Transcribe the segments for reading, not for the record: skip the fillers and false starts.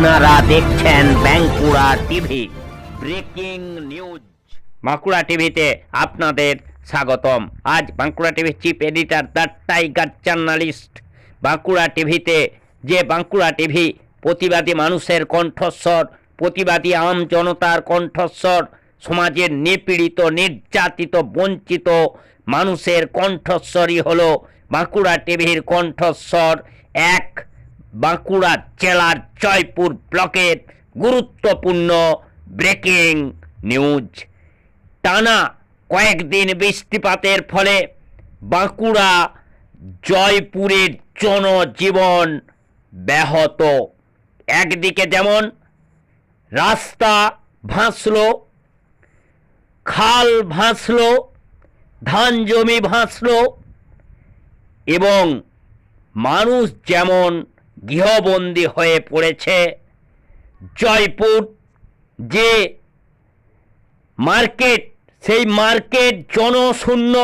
আপনারা দেখছেন Bankura TV breaking news. Bankura টিভিতে আপনাদের স্বাগতম। আজ বাঁকুড়া টিভির chief editor the tiger journalist. Bankura টিভিতে যে বাঁকুড়া টিভি প্রতিবাদী মানুষের কণ্ঠস্বর, প্রতিবাদী আম জনতার কণ্ঠস্বর, সমাজের নিপীড়িত নির্যাতিত বঞ্চিত মানুষের কণ্ঠস্বরই হলো বাঁকুড়া টিভির কণ্ঠস্বর। এক বাঁকুড়া জেলার জয়পুর ব্লকের গুরুত্বপূর্ণ ব্রেকিং নিউজ। টানা কয়েকদিন বৃষ্টিপাতের ফলে বাঁকুড়া জয়পুরের জনজীবন ব্যাহত। একদিকে যেমন রাস্তা ভাসলো, খাল ভাসলো, ধান জমি ভাসলো এবং মানুষ যেমন গৃহবন্দী হয়ে পড়েছে। জয়পুর যে মার্কেট, সেই মার্কেট জনশূন্য।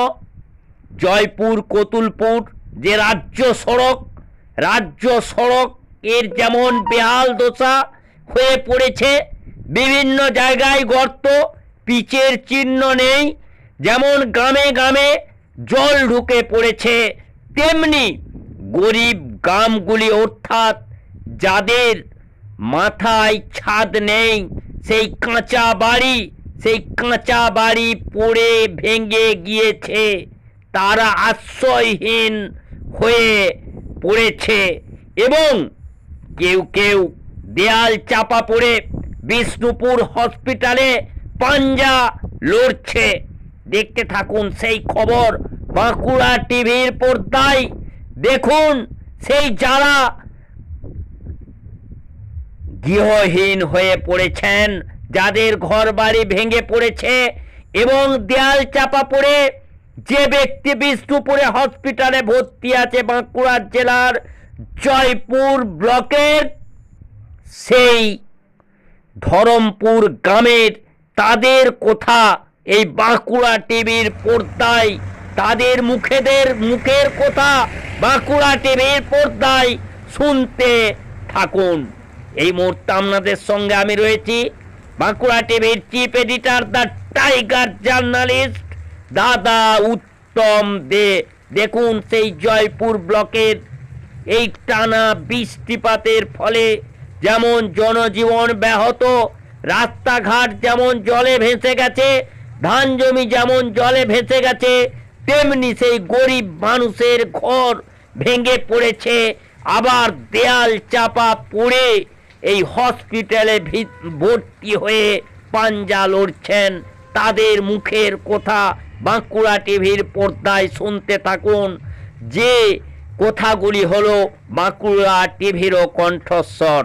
জয়পুর কতুলপুর যে রাজ্য সড়ক এর যেমন বেহাল দশা হয়ে পড়েছে, বিভিন্ন জায়গায় গর্ত, পিচের চিহ্ন নেই। যেমন গ্রামে গ্রামে জল ঢুকে পড়েছে, তেমনি গরিব গ্রামগুলি অর্থাৎ যাদের মাথায় ছাদ নেই, সেই কাঁচা বাড়ি পড়ে ভেঙে গিয়েছে, তারা আশ্রয়হীন হয়ে পড়েছে এবং কেউ কেউ দেয়াল চাপা পড়ে বিষ্ণুপুর হসপিটালে পাঞ্জা লড়ছে। দেখতে থাকুন সেই খবর বাঁকুড়া টিভির পর্দায়। দেখুন সেই যারা গৃহহীন হয়ে পড়েছেন, যাদের ঘর বাড়ি ভেঙে পড়েছে এবং দেয়াল চাপা পড়ে যে ব্যক্তি বিষ্ণুপুরে হসপিটালে ভর্তি আছে বাঁকুড়া জেলার জয়পুর ব্লকের সেই ধরমপুর গ্রামের, তাদের কথা এই বাঁকুড়া টিভির পর্দায়, তাদের মুখের কথা বাঁকুড়া টিভির পর্দায় শুনতে থাকুন। এই মুহূর্তে আপনাদের সঙ্গে আমি রয়েছি বাঁকুড়া টিভির chief editor the tiger journalist দাদা উত্তম দে। দেখুন সেই জয়পুর ব্লকের এই টানা বৃষ্টিপাতের ফলে যেমন জনজীবন ব্যাহত, রাস্তাঘাট যেমন জলে ভেসে গেছে, ধান জমি যেমন জলে ভেসে গেছে, তেমনি সেই গরিব মানুষের ঘর ভেঙে পড়েছে। আবার দেয়াল চাপা পড়ে এই হসপিটালে ভর্তি হয়ে পাঞ্জা লড়ছেন। তাদের মুখের কথা বাঁকুড়া টিভির পর্দায় শুনতে থাকুন। যে কথাগুলি হলো বাঁকুড়া টিভিরও কণ্ঠস্বর।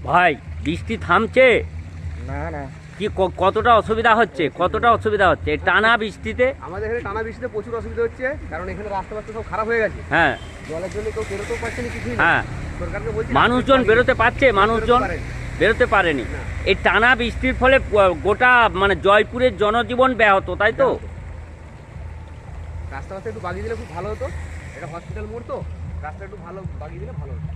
ভাই বৃষ্টি থামছে না না কি? কতটা অসুবিধা হচ্ছে এই টানা বৃষ্টিতে? আমাদের এখানে টানা বৃষ্টিতে প্রচুর অসুবিধা হচ্ছে, কারণ এখানে রাস্তা সব খারাপ হয়ে গেছে। হ্যাঁ, জলের জন্য কেউ বেরোতেও পারছে না, কিছুই। হ্যাঁ, সরকারকে বলছি মানুষজন বেরোতে পারছে, মানুষজন বেরোতে পারেনি। এই টানা বৃষ্টির ফলে গোটা মানে জয়পুরের জনজীবন ব্যাহত, তাই তো? রাস্তা একটু বাগিয়ে দিলে খুব ভালো হতো। এটা হসপিটাল মোড় তো, রাস্তা একটু ভালো বাগিয়ে দিলে ভালো হতো।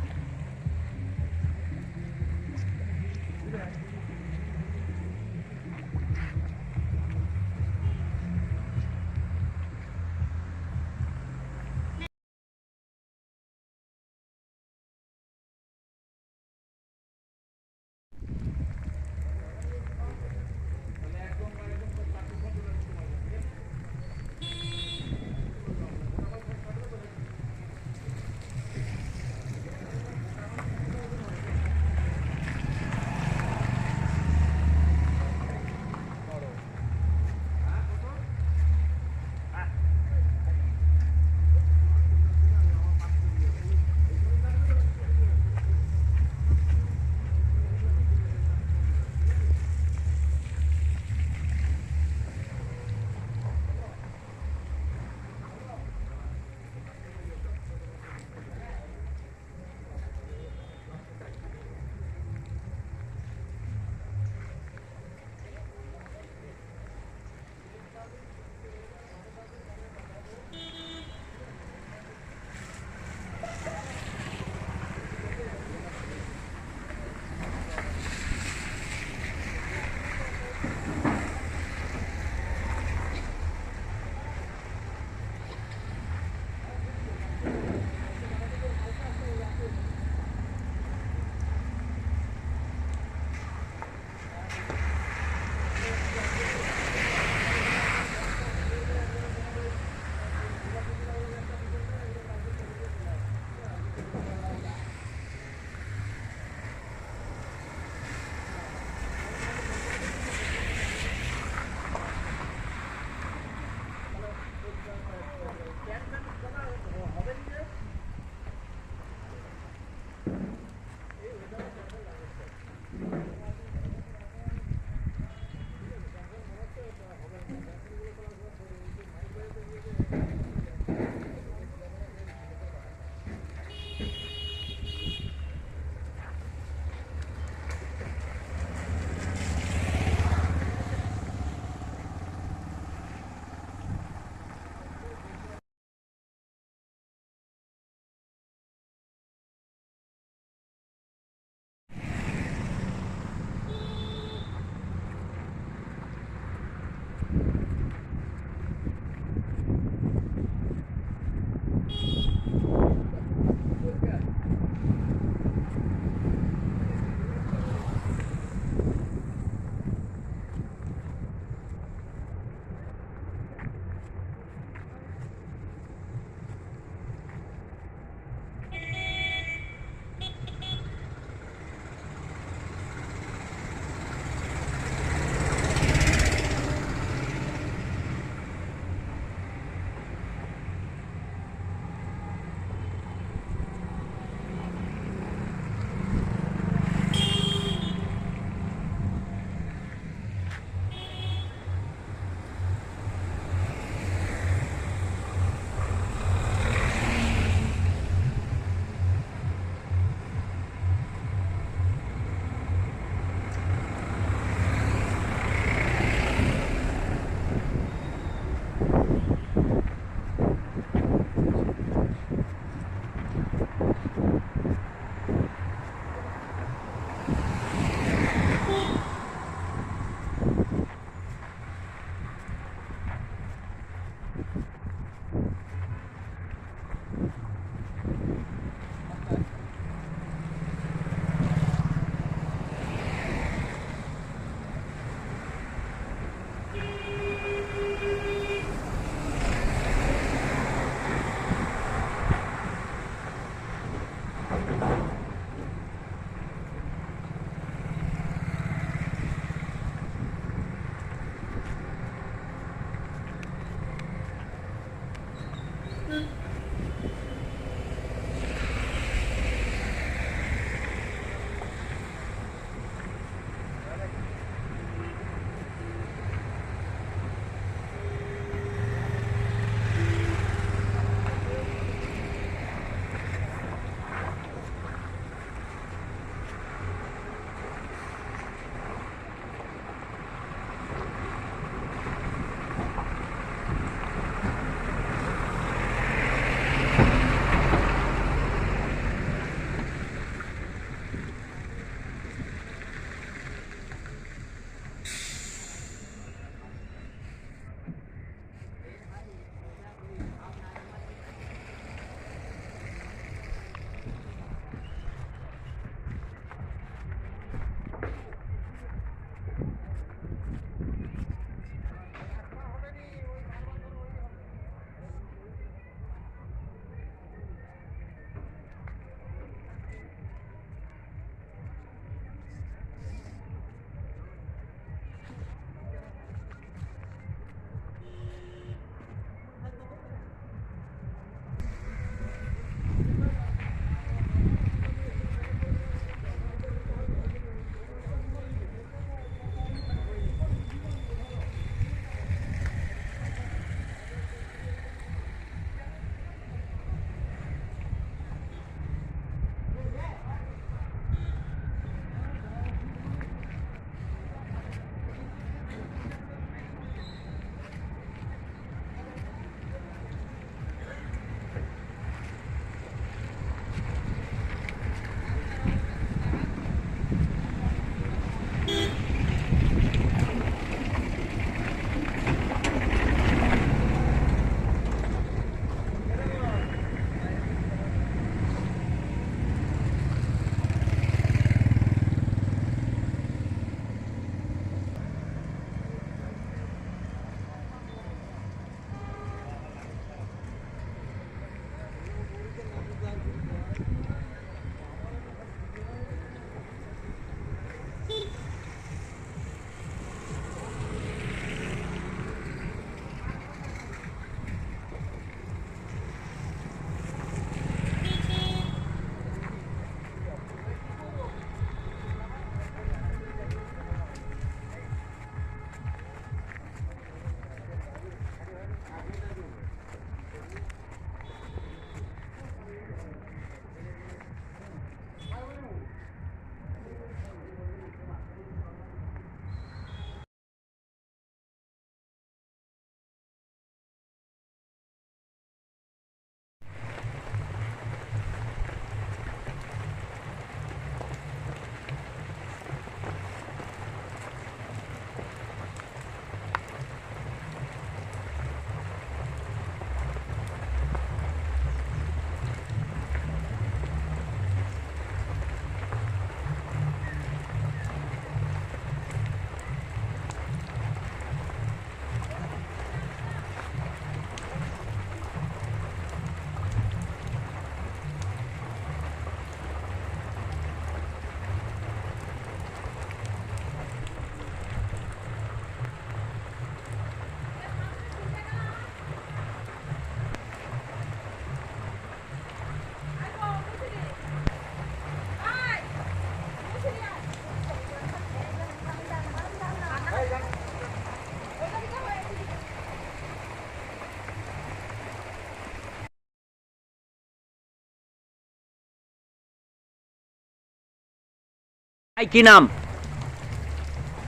ভাই, কি নাম?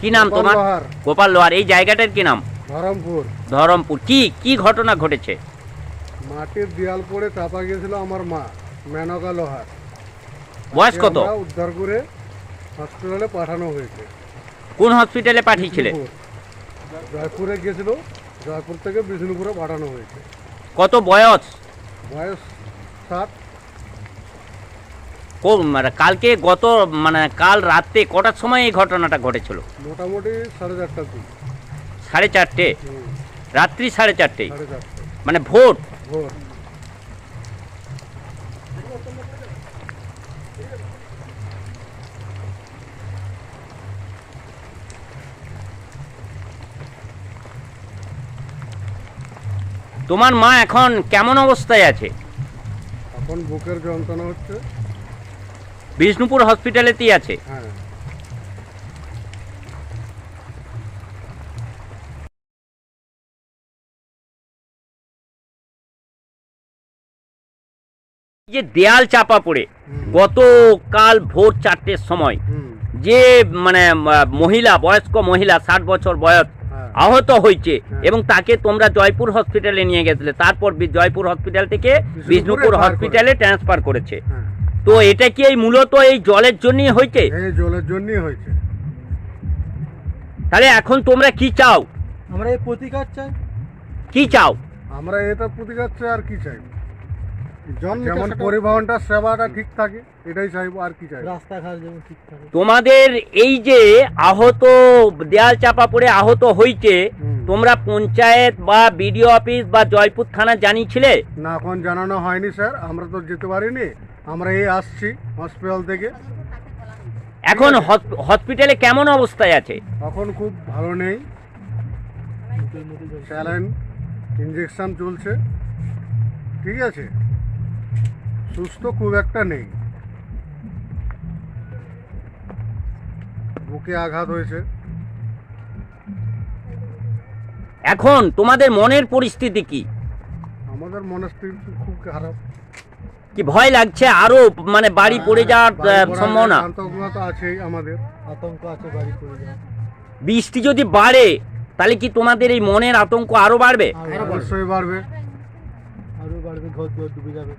কি নাম তোমার? লোহার, গোপাল লোহার। এই জায়গাটার কি নাম? ধরমপুর। ধরমপুর। কি কি ঘটনা ঘটেছে? মাটির দেয়াল পড়ে চাপা গিয়েছিল আমার মা, মেনকা লোহার। বয়স কত? আমরা উদ্ধার করে হসপিটালে পাঠানো হয়েছে। কোন হসপিটালে পাঠিয়েছিলে? বিষ্ণুপুর। জয়পুরে গেছিল, জয়পুর থেকে বিষ্ণুপুরে পাঠানো হয়েছে। কত বয়স? বয়স 7। মানে কালকে মানে কাল রাতে কটার সময় এই ঘটনাটা ঘটেছিল? মোটামুটি 4:30টার দিক। 4:30? রাত্রি 4:30? 4:30 মানে ভোর? ভোর। তোমার মা এখন কেমন অবস্থায় আছে? এখন বুকের যন্ত্রণা হচ্ছে। বিষ্ণুপুর হসপিটালেতেই আছে? হ্যাঁ। যে দেয়াল চাপা পড়ে হুম। গতকাল ভোর 4টের সময় হুম। যে মানে মহিলা, বয়স্ক মহিলা 60 বছর বয়স, হ্যাঁ। আহত হয়েছে হ্যাঁ। এবং তাকে তোমরা জয়পুর হসপিটালে নিয়ে গেছিলে, তারপর জয়পুর হসপিটাল থেকে বিষ্ণুপুরে বিষ্ণুপুর বার হসপিটালে ট্রান্সফার করেছে। হ্যাঁ। তো এটা কি এই মূলত এই জলের জন্যই হয়েছে? এই জলের জন্যই হয়েছে। তাহলে এখন তোমরা কি চাও? আমরা এই প্রতিকার চাই। কি চাও? আমরা এটা প্রতিকার চাই, আর কি চাইবো? যেমন পরিবহনটা সেবাটা ঠিক থাকে, এটাই চাইবো, আর কি চাইবো? রাস্তাঘাট যেমন ঠিক থাকে। তোমাদের এই যে আহত, দেয়াল চাপা পড়ে আহত হয়েছে, হুম। তোমরা পঞ্চায়েত বা বিডিও অফিস বা জয়পুর থানা জানিয়েছিলে? না, এখন জানানো হয়নি স্যার, আমরা তো যেতে পারিনি। আমরা এই আসছি হসপিটাল থেকে। এখন হসপিটালে কেমন অবস্থায় আছে? এখন খুব ভালো নেই, মুখের মধ্যে জল। স্যালাইন ইঞ্জেকশন চলছে, ঠিক আছে। সুস্থ খুব একটা নেই, বুকে আঘাত হয়েছে। এখন তোমাদের মনের পরিস্থিতি কি? আমাদের মনস্থিতি খুব খারাপ। কি ভয় লাগছে আরো, মানে বাড়ি পড়ে যাওয়ার বাড়ি পড়ার সম্ভাবনা? আতঙ্ক তো আছেই আমাদের। আতঙ্ক আছে বাড়ি পড়ে যায়। বৃষ্টি যদি বাড়ে তাহলে কি তোমাদের এই মনের আতঙ্ক আরো বাড়বে? অবশ্যই বাড়বে। আরো বাড়বে, ঘর দুয়ার ডুবে যাবে।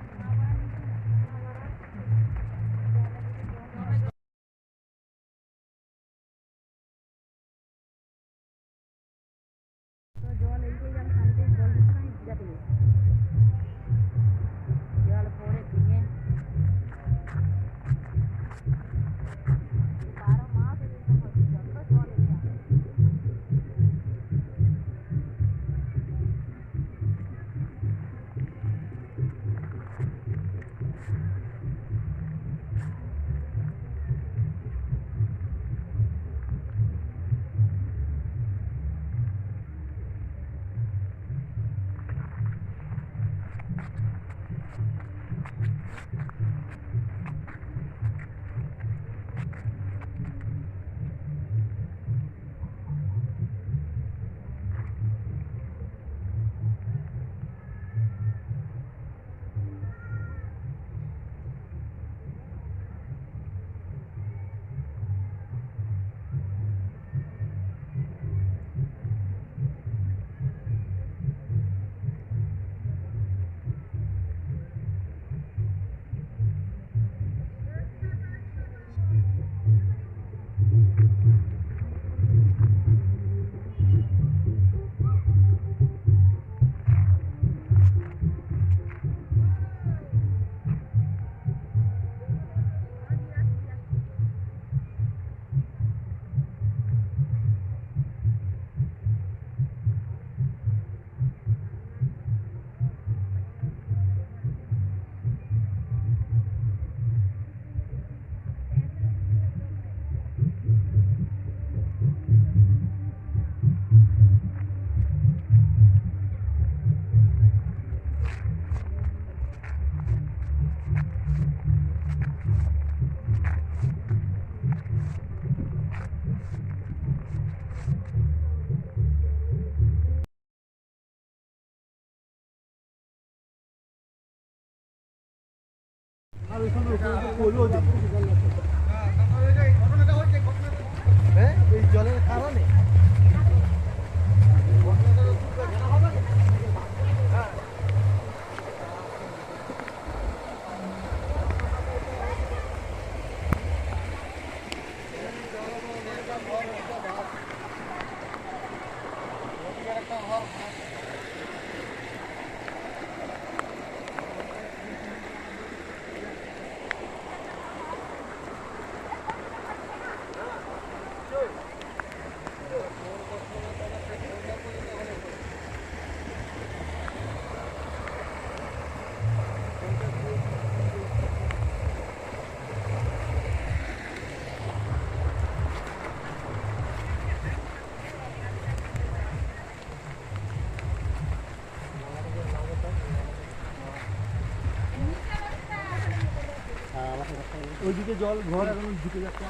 ওইদিকে জল ঘর এখন ঢুকে যাচ্ছে।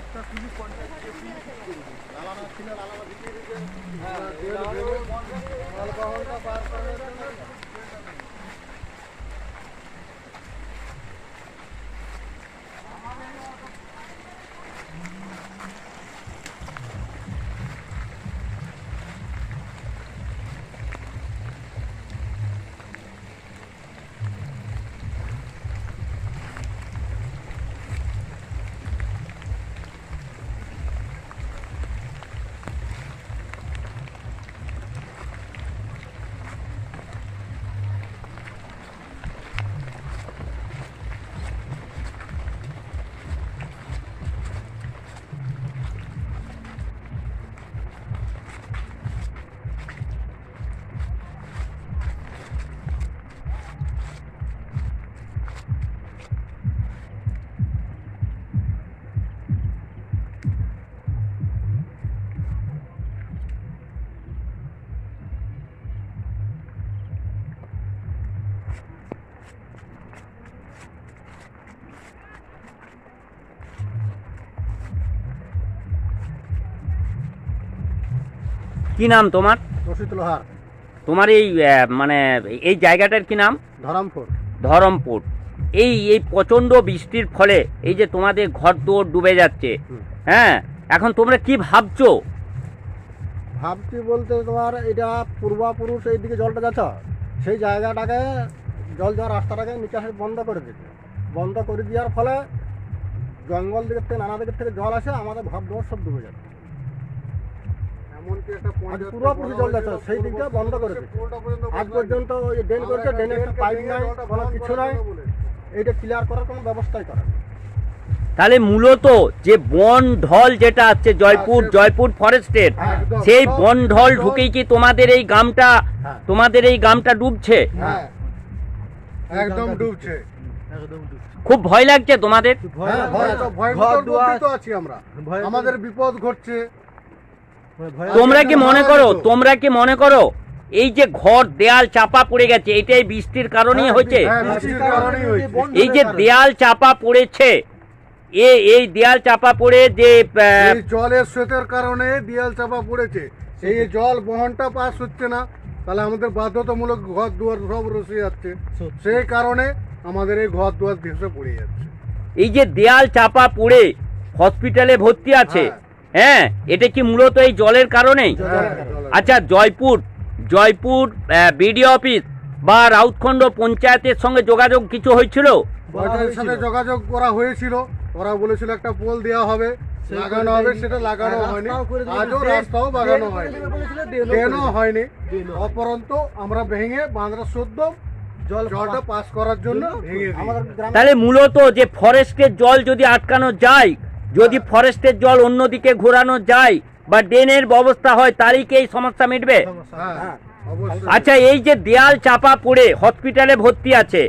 কি নাম তোমার? রশিদ লোহার, তোমার এই মানে এই জায়গাটার কি নাম? ধরমপুর। ধরমপুর। এই এই প্রচণ্ড বৃষ্টির ফলে এই যে তোমাদের ঘর দুয়ার ডুবে যাচ্ছে, হ্যাঁ, এখন তোমরা কি ভাবছো? ভাবছি বলতে তোমার এটা পূর্বাপুরুষ এইদিকে জলটা যাচ্ছে, সেই জায়গাটাকে জল যাওয়ার রাস্তাটাকে নিচে আসে বন্ধ করে দিচ্ছে। বন্ধ করে দেওয়ার ফলে জঙ্গল দিকের থেকে নানা দিকের থেকে জল আসে, আমাদের ঘর দুয়ার সব ডুবে যাচ্ছে। পূর্বাপুরুষ জল যাচ্ছে সেই দিকটা বন্ধ করে দিচ্ছে। আজ পর্যন্ত ওই ড্রেন করছে, ড্রেনে একটা পাইপ নাই, কোনো কিছু নাই, এইটা ক্লিয়ার করার কোনো ব্যবস্থাই করে না। তাহলে মূলত যে বন ঢল যেটা আছে জয়পুর ফরেস্টের, সেই বন ঢল ঢুকেই কি তোমাদের এই গ্রামটা ডুবছে? হ্যাঁ, একদম ডুবছে। খুব ভয় লাগছে তোমাদের? হ্যাঁ, ভয়ের মধ্যে তো আছি আমরা, আমাদের বিপদ ঘটছে। তোমরা কি মনে করো এই যে ঘর দেয়াল চাপা পড়ে গেছে এটাই বৃষ্টির কারণেই হয়েছে? এই যে দেয়াল চাপা পড়েছে, এই দেয়াল চাপা পড়ে যে জলের স্রোতের কারণে দেয়াল চাপা পড়েছে, এই জল বহনটা পাস হচ্ছে না, তাহলে আমাদের বাধ্যতামূলক ঘর দুয়ার সব রসে যাচ্ছে, সেই কারণে আমাদের এই ঘর দুয়ার ভেসে পড়ে যাচ্ছে। এই যে দেয়াল চাপা পড়ে হসপিটালে ভর্তি আছে, হ্যাঁ, এটা কি মূলত এই জলের কারণেই? আচ্ছা, জয়পুর বিডিও অফিস বা রাউতখণ্ড পঞ্চায়েতের সঙ্গে যোগাযোগ কিছু হয়েছিল? পঞ্চায়েতের সাথে যোগাযোগ করা হয়েছিল, ওরা বলেছিল একটা পোল দেওয়া হবে, লাগানো হবে, সেটা লাগানো হয়নি। আজও রাস্তাও বাগানো হয়নি, ড্রেনও হয়নি। অপরন্তু আমরা ভেঙে বাঁধরা শুদ্ধ জলটা পাস করার জন্য ভেঙে দিই। তাহলে মূলত যে ফরেস্টের জল যদি আটকানো যায়, যদি ফরেস্টের জল অন্যদিকে ঘোরানো যায় বা ড্রেনের ব্যবস্থা হয়, তারই কি এই সমস্যা মিটবে? আচ্ছা, এই যে দেয়াল চাপা পড়ে হসপিটালে ভর্তি আছে,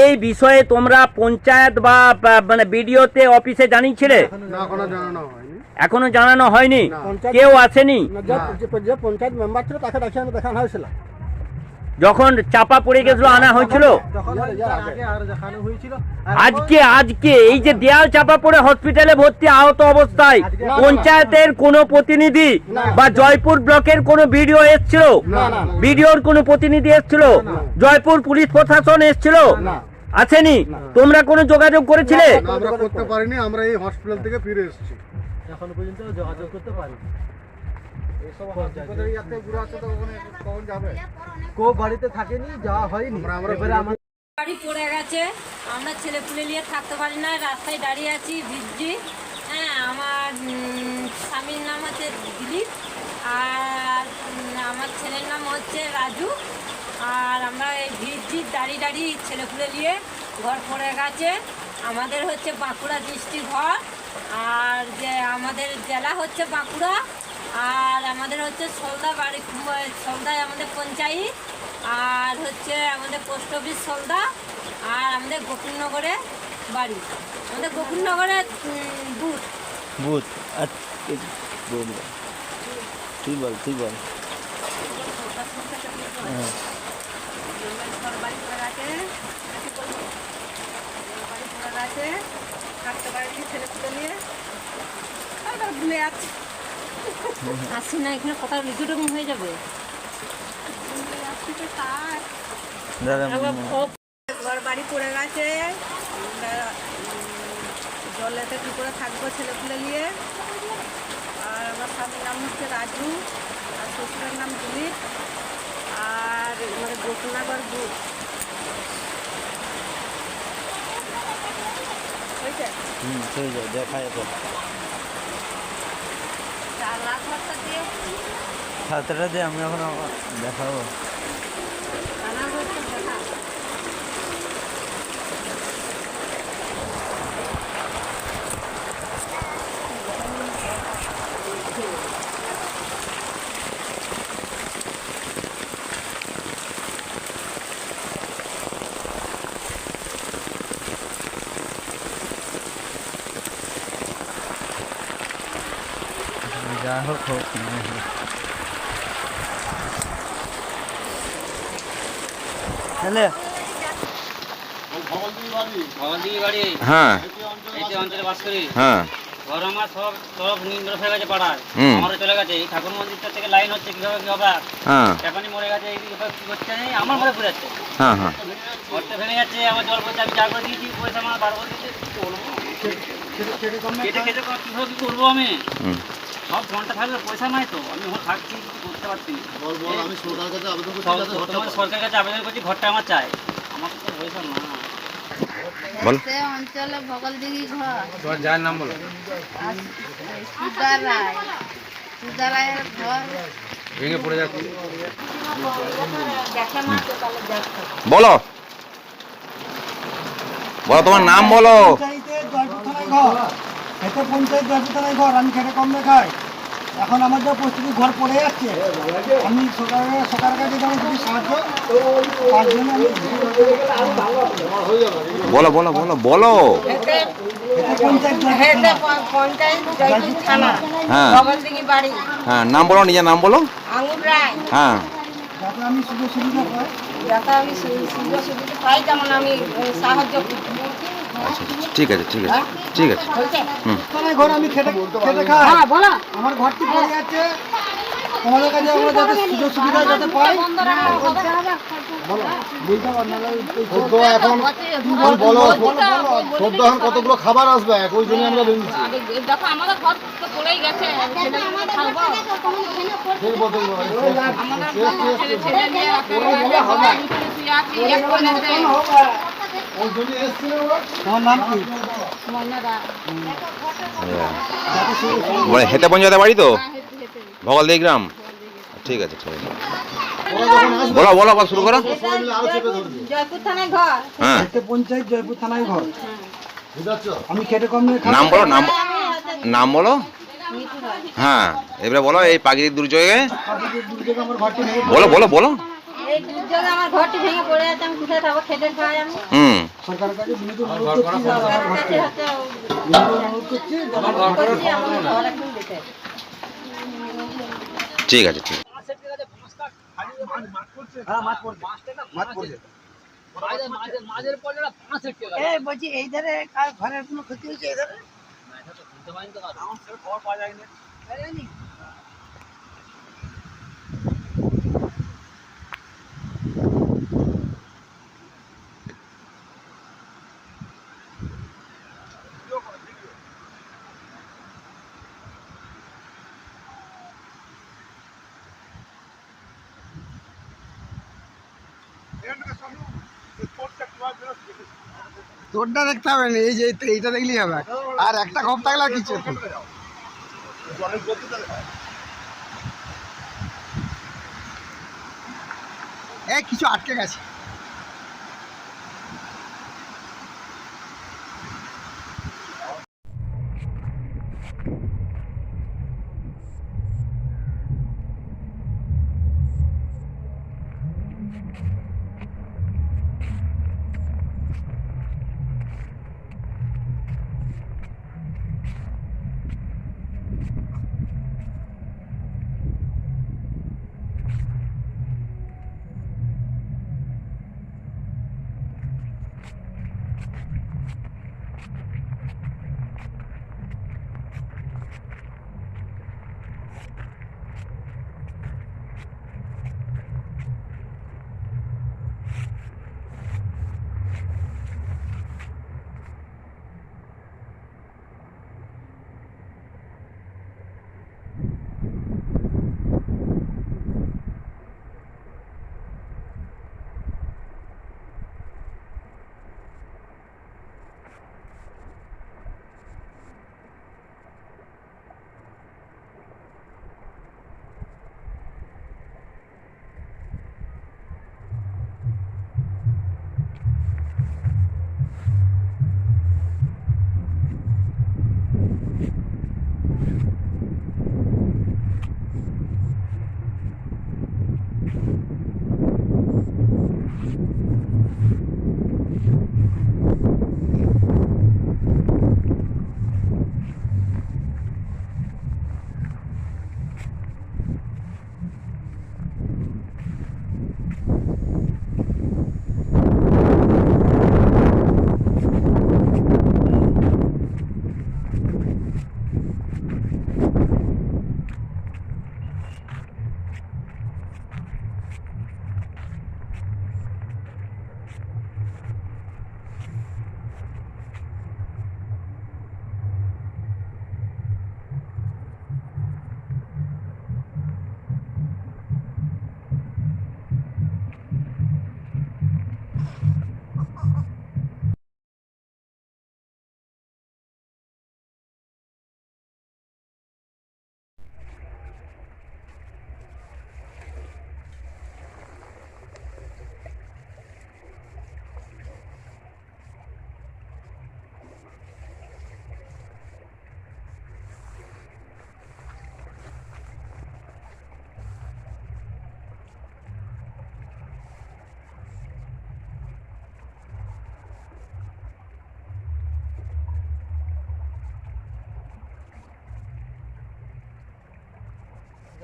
এই বিষয়ে তোমরা পঞ্চায়েত বা মানে বিডিওতে অফিসে জানিয়েছিলে? এখনো জানানো হয়নি? কেউ আসেনি? যে পঞ্চায়েত মেম্বার ছিল তাকে দেখানো হয়েছিল, যখন চাপা পড়ে গেছিল আনা হয়েছিল। আজকে এই যে দেয়াল চাপা পড়ে হসপিটালে ভর্তি আহত অবস্থায় পঞ্চায়েতের কোনো প্রতিনিধি বা জয়পুর ব্লকের কোনো বিডিও এসেছিল? বিডিওর কোনো প্রতিনিধি এসেছিল? জয়পুর পুলিশ প্রশাসন এসেছিল? আসেনি? তোমরা কোনো যোগাযোগ করেছিলে? আমরা করতে পারিনি, আমরা এই হসপিটাল থেকে ফিরে এসেছি, এখনো পর্যন্ত যোগাযোগ করতে পারিনি। কেউ বাড়িতে থাকেনি, যাওয়া হয়নি। বাড়ি পড়ে গেছে, আমরা ছেলে পুলে নিয়ে থাকতে পারি না, রাস্তায় দাঁড়িয়ে আছি, ভিজছি। হ্যাঁ, আমার স্বামীর নাম হচ্ছে দিলীপ, আর আমার ছেলের নাম হচ্ছে রাজু। আর আমরা এই ভিজছি, দাঁড়িয়ে ছেলে পুলে নিয়ে ঘর পড়ে গেছে। আমাদের হচ্ছে বাঁকুড়া ডিস্ট্রিক্ট ঘর, আর যে আমাদের জেলা হচ্ছে বাঁকুড়া, আর আমাদের হচ্ছে সলদায় আমাদের পঞ্চায়েত, আর হচ্ছে আমাদের পোস্ট অফিস সলদা, আর আমাদের গোকুলনগরে বাড়ি। আমাদের গোকুলনগরে বুথ। তুই বল। বাড়ি পড়ে গেছে, থাকতে পারিনি ছেলে পুলে নিয়ে তারপর ভুলে যাচ্ছি আসছি না এখানে কথা লিচুটুকু হয়ে যাবে ঘর বাড়ি পড়ে গেছে জলেতে কী করে থাকবো ছেলেপুলে নিয়ে আর আমার স্বামীর নাম হচ্ছে রাজু আর শ্বশুরের নাম দিলীপ আর মানে গোকুলনগর বুথ হয়েছে দেখা যাবে 4 লাখ খরচা দিয়ে ছাত্রটা দিয়ে আমি এখন দেখাবো রান্না করতে দেখা যা হোক হোক হ্যালো ভগবতী বাড়ি হ্যাঁ এই যে অঞ্চলে বাস করি হ্যাঁ ঘর আমার সব নির্ভর হয়ে গেছে পাড়ার হুম। আমারও চলে গেছে এই ঠাকুর মন্দিরটা থেকে লাইন হচ্ছে কিভাবে কি হবে হ্যাঁ এখনই মরে গেছে এই কি করছে নেই আমার ঘরে পড়ে যাচ্ছে হ্যাঁ হ্যাঁ ঘরটা ভেঙে যাচ্ছে আমার জল পড়ছে আমি যা করে দিয়েছি পয়সা আমার বার করে দিয়েছে কি করবো কেটে কেটে কিভাবে কি করবো আমি হুম। সব ঘন্টা থাকলে পয়সা নাই তো আমি ওখানে থাকছি কিছু করতে পারছি না আমি সরকারের কাছে আবেদন বর্তমানে সরকারের কাছে আবেদন করছি ঘরটা আমার চাই আমার তো পয়সা না বল সে অঞ্চলে ভগলদিঘি ঘর তোমার যার নাম বলো আর সুদার রায় সুদার রায়ের ঘর ভেঙে পড়ে যাচ্ছে বলো বলো তোমার নাম বলো পঞ্চায়েতের জয়পুর থানায় ঘর খেতে পঞ্চায়েত জয়পুর থানায় ঘর আমি খেতে কম খাই এখন আমার যে পরিস্থিতি ঘর পড়ে যাচ্ছে আমি সরকারের কাছে যেমন যদি সাহায্য তার জন্য আমি বলো বলো বলো বলো খেতে পঞ্চায়েত জয়পুর থানা হ্যাঁ ভগবতী বাড়ি হ্যাঁ নাম বলো নিজের নাম বলো আঙুর রায় হ্যাঁ যাতে আমি সুযোগ সুবিধা পাই যাতে আমি সুযোগ সুবিধা পাই যেমন আমি সাহায্য করি আচ্ছা ঠিক আছে ঠিক আছে ঠিক আছে হুম থানায় ঘর আমি খেতে খেতে খাই হ্যাঁ বলো আমার ঘরটি পড়ে যাচ্ছে তোমাদের কাছে আমরা যাতে সুযোগ সুবিধা যাতে পাই বলো বলতে পার না এখন বলো সদ্য এখন কতগুলো খাবার আসবে ওই জন্য আমরা ভেঙেছি দেখো আমাদের ঘর তো পড়েই গেছে সেই বদল ছেলে ছেলে নিয়ে শুয়ে আছি এক কোণেতে ওই জন্য এসেছিলেন ওরা তোমার নাম কি বলে হেতে পঞ্চায়েতের বাড়ি তো ভগলদিঘি গ্রাম ঠিক আছে ঠিক আছে ওরা যখন আসবে বলো বলো আবার শুরু করো সবাই মিলে আরো চেপে ধরবে জয়পুর থানায় ঘর হ্যাঁ খেতে পঞ্চায়েত জয়পুর থানায় ঘর বুঝাচ্ছ আমি খেতে কম খাই নাম বলো নাম বলো হ্যাঁ এবারে বলো এই প্রাকৃতিক দুর্যোগে দুর্যোগে আমার ঘরটি ভেঙে বলো বলো বলো এই দুর্যোগে আমার ঘরটি ভেঙে পড়ে যাচ্ছে আমি কোথায় থাকবো খেতে খাই আমি হুম সরকারের কাছে বিনীত অনুরোধ করছি সরকারের কাছে হচ্ছে বিনীত অনুরোধ করছি করছি আমার ঘর একদম দেখে ঠিক আছে ঠিক আছে বলছি এই ধারে ঘরের কোনো ক্ষতি হয়েছে এই ধারে তোরটা দেখতে হবে না এই যে এইটা দেখলেই হবে আর একটা খপ থাকলে আর কিছু কিছু আটকে গেছে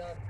যার